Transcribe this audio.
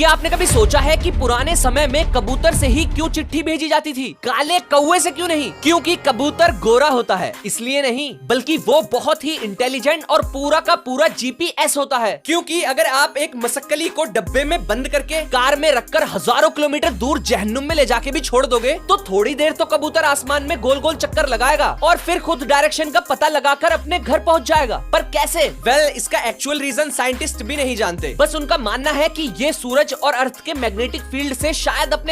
क्या आपने कभी सोचा है कि पुराने समय में कबूतर से ही क्यों चिट्ठी भेजी जाती थी, काले कौवे से क्यों नहीं? क्योंकि कबूतर गोरा होता है, इसलिए नहीं, बल्कि वो बहुत ही इंटेलिजेंट और पूरा का पूरा जीपीएस होता है। क्योंकि अगर आप एक मसक्कली को डब्बे में बंद करके कार में रखकर हजारों किलोमीटर दूर जहन्नुम में ले जाके भी छोड़ दोगे तो थोड़ी देर तो कबूतर आसमान में गोल गोल चक्कर लगाएगा और फिर खुद डायरेक्शन का पता लगाकर अपने घर पहुंच जाएगा। पर कैसे? इसका एक्चुअल रीजन साइंटिस्ट भी नहीं जानते। बस उनका मानना है कि ये सूरज और अर्थ के मैग्नेटिक फील्ड से शायद अपने